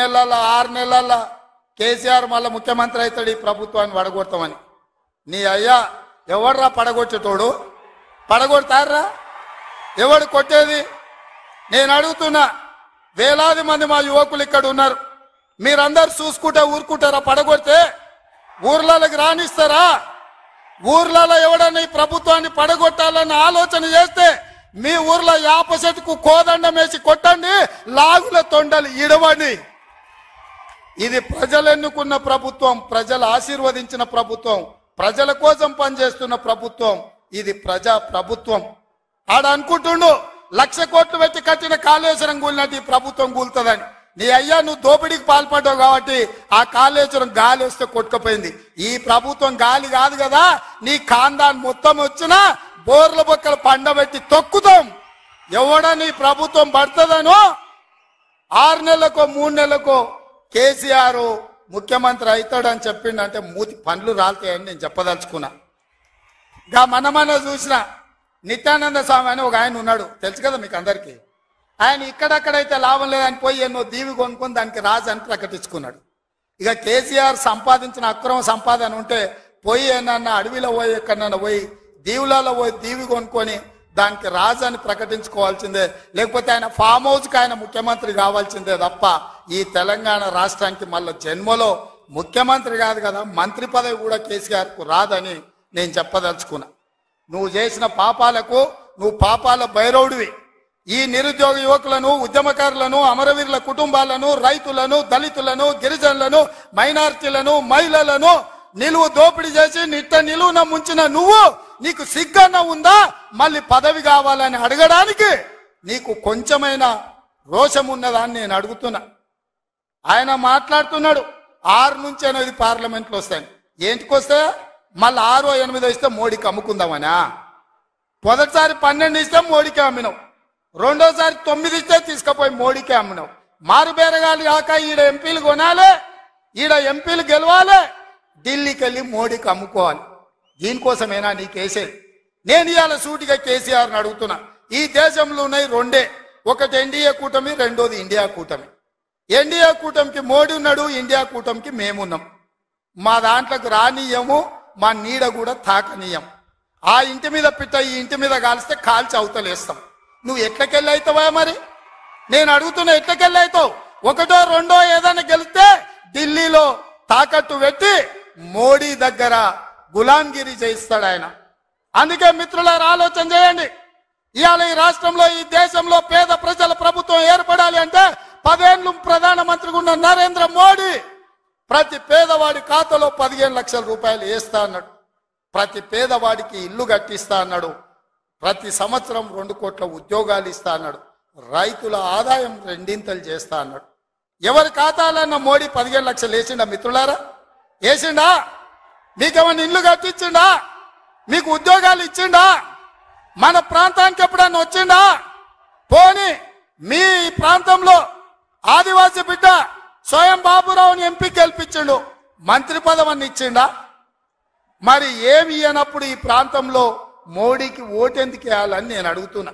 నెలల 6 నెలల కేసీఆర్ మళ్ళీ ముఖ్యమంత్రి అవుతాడు ఈ ప్రభుత్వాన్ని పడగొడతామని. నీ అయ్యా ఎవడ్రా పడగొట్టేటోడు? పడగొడతారా? ఎవడు కొట్టేది? నేను అడుగుతున్నా. వేలాది మంది మా యువకులు ఇక్కడ ఉన్నారు. మీరందరూ చూసుకుంటే ఊరుకుంటారా? పడగొడితే ఊర్లలోకి రానిస్తారా? ఊర్లలో ఎవడన్నా ఈ ప్రభుత్వాన్ని పడగొట్టాలన్న ఆలోచన చేస్తే మీ ఊర్లో యాప చెట్టుకు కోదండం వేసి కొట్టండి, లాగుల తొండలు ఇడవండి. ఇది ప్రజలు ఎన్నుకున్న ప్రభుత్వం, ప్రజలు ఆశీర్వదించిన ప్రభుత్వం, ప్రజల కోసం పనిచేస్తున్న ప్రభుత్వం. ఇది ప్రజా ప్రభుత్వం. ఆడ అనుకుంటుండు 1,00,000 కోట్లు పెట్టి కట్టిన కాళేశ్వరం కూలినట్టు ఈ ప్రభుత్వం కూలుతుందని. నీ అయ్యా నువ్వు దోపిడీకి పాల్పడ్డావు కాబట్టి ఆ కాళేశ్వరం గాలి వస్తే కొట్టుకుపోయింది. ఈ ప్రభుత్వం గాలి కాదు కదా. నీ ఖాందాన్ మొత్తం వచ్చినా బోర్ల బొక్కలు పండబెట్టి తొక్కుతాం. ఎవడని ప్రభుత్వం పడుతుందనో 6 నెలలకో 3 నెలలకో కేసీఆర్ ముఖ్యమంత్రి అవుతాడని చెప్పిండంటే మూతి పండ్లు రాలుతాయని నేను చెప్పదలుచుకున్నా. ఇంకా మన చూసిన నిత్యానంద స్వామి అని ఒక ఆయన ఉన్నాడు, తెలుసు కదా మీకు అందరికీ. ఆయన ఇక్కడక్కడైతే లాభం లేదని పోయి ఎన్నో దీవి కొనుక్కొని దానికి రాజు అని ప్రకటించుకున్నాడు. ఇక కేసీఆర్ సంపాదించిన అక్రమ సంపాదన ఉంటే పోయి ఏమన్నా అడవిలో పోయి ఎక్కడన్నా పోయి దీవులలో పోయి దీవి కొనుక్కొని దానికి రాజు అని ప్రకటించుకోవాల్సిందే. లేకపోతే ఆయన ఫామ్ హౌస్కి ఆయన ముఖ్యమంత్రి కావాల్సిందే తప్ప ఈ తెలంగాణ రాష్ట్రానికి మళ్ళీ జన్మలో ముఖ్యమంత్రి కాదు కదా, మంత్రి పదవి కూడా కేసీఆర్కు రాదని నేను చెప్పదలుచుకున్నా. నువ్వు చేసిన పాపాలకు నువ్వు పాపాల భైరవుడివి. ఈ నిరుద్యోగ యువకులను, ఉద్యమకారులను, అమరవీరుల కుటుంబాలను, రైతులను, దళితులను, గిరిజనులను, మైనారిటీలను, మహిళలను నిలువు దోపిడీ చేసి నిలువున ముంచిన నువ్వు, నీకు సిగ్గన్న ఉందా మళ్ళీ పదవి కావాలని అడగడానికి? నీకు కొంచెమైనా రోషం ఉన్నదాన్ని నేను అడుగుతున్నా. ఆయన మాట్లాడుతున్నాడు 6 నుంచి 8 పార్లమెంట్లు వస్తాయి. ఏంటికొస్తే మళ్ళీ 6 or 8 ఇస్తే మోడీకి అమ్ముకుందామనా? మొదటిసారి 12 ఇస్తే మోడీకి అమ్మినావు, రెండోసారి 9 ఇస్తే తీసుకుపోయి మోడీకే అమ్మినావు. మారుబేరగాలి కాక ఈడ ఎంపీలు కొనాలి, ఈడ ఎంపీలు గెలవాలి, ఢిల్లీకి వెళ్ళి మోడీకి అమ్ముకోవాలి. దీనికోసమేనా నీకేసేది? నేను ఇవాళ సూటిగా కేసీఆర్ని అడుగుతున్నా. ఈ దేశంలో ఉన్నాయి 2, ఒకటి ఎన్డీఏ కూటమి, రెండోది ఇండియా కూటమి. ఎన్డీఏ కూటమికి మోడీ ఉన్నాడు, ఇండియా కూటమికి మేమున్నాం. మా దాంట్లోకి రానీయము, మా నీడ కూడా తాకనీయం. ఆ ఇంటి మీద పిట్ట ఈ ఇంటి మీద కాలిస్తే కాల్చి అవతలేస్తాం. నువ్వు ఎట్లకెళ్ళి అవుతావా? మరి నేను అడుగుతున్నా, ఎట్లకెళ్ళి అవుతావు? 1, 2 ఏదైనా గెలిస్తే ఢిల్లీలో తాకట్టు పెట్టి మోడీ దగ్గర గులాంగిరి చేయిస్తాడు ఆయన. అందుకే మిత్రులారా ఆలోచన చేయండి. ఇవాళ ఈ రాష్ట్రంలో, ఈ దేశంలో పేద ప్రజల ప్రభుత్వం ఏర్పడాలి అంటే 10 ఏళ్ళు ప్రధానమంత్రిగా ఉన్న నరేంద్ర మోడీ ప్రతి పేదవాడి ఖాతాలో 15 లక్షల రూపాయలు వేస్తా అన్నాడు. ప్రతి పేదవాడికి ఇల్లు కట్టిస్తా అన్నాడు. ప్రతి సంవత్సరం 2 కోట్ల ఉద్యోగాలు ఇస్తా అన్నాడు. రైతుల ఆదాయం 2 చేస్తా అన్నాడు. ఎవరి ఖాతాలన్న మోడీ 15 లక్షలు వేసిండా మిత్రులారా? వేసిండా? మీకేమన్నా ఇల్లు కట్టించిండా? మీకు ఉద్యోగాలు ఇచ్చిండా? మన ప్రాంతానికి ఎప్పుడన్నా వచ్చిండా? పోనీ మీ ప్రాంతంలో ఆదివాసీ బిడ్డ స్వయం బాబురావుని ఎంపీ గెలిపించిండు, మంత్రి పదవిని ఇచ్చిండా? మరి ఏమి ఇయ్యనప్పుడు ఈ ప్రాంతంలో మోడీకి ఓటెందుకు వేయాలని నేను అడుగుతున్నా.